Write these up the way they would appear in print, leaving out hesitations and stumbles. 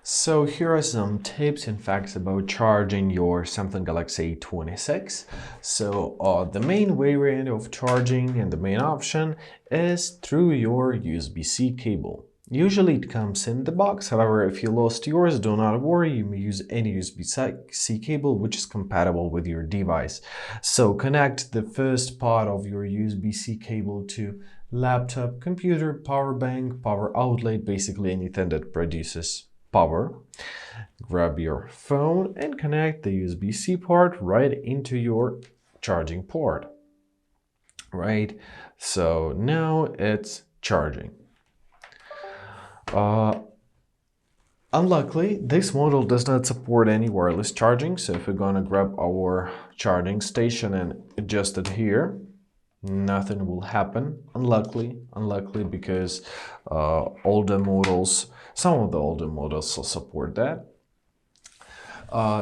So here are some tips and facts about charging your Samsung Galaxy A26. So the main variant of charging and the main option is through your USB-C cable. Usually it comes in the box, however, if you lost yours, do not worry, you may use any USB-C cable which is compatible with your device. So connect the first part of your USB-C cable to laptop, computer, power bank, power outlet, basically anything that produces power. Grab your phone and connect the USB-C port right into your charging port. Right, so now it's charging. Unluckily, this model does not support any wireless charging, so if we're gonna grab our charging station and adjust it here, nothing will happen. Unluckily, because older models, some of the older models will support that.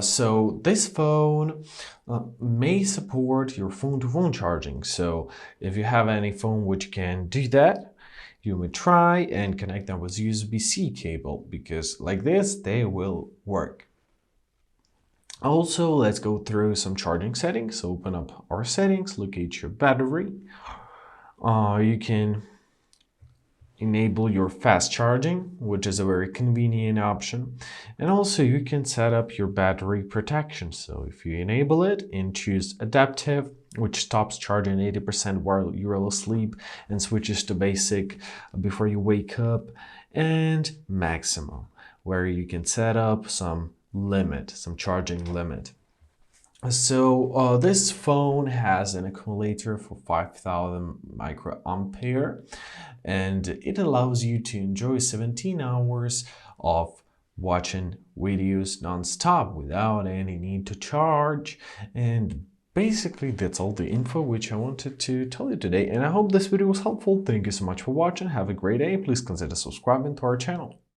So this phone may support your phone-to-phone charging. So if you have any phone which can do that, you may try and connect them with USB-C cable, because like this, they will work. Also, let's go through some charging settings. So open up our settings, locate your battery. You can enable your fast charging, which is a very convenient option. And also you can set up your battery protection. So if you enable it and choose adaptive, which stops charging 80% while you're asleep and switches to basic before you wake up, and maximum, where you can set up some limit, some charging limit. So this phone has an accumulator for 5000 microampere, and it allows you to enjoy 17 hours of watching videos non-stop without any need to charge. And basically that's all the info which I wanted to tell you today, and I hope this video was helpful. Thank you so much for watching. Have a great day. Please consider subscribing to our channel.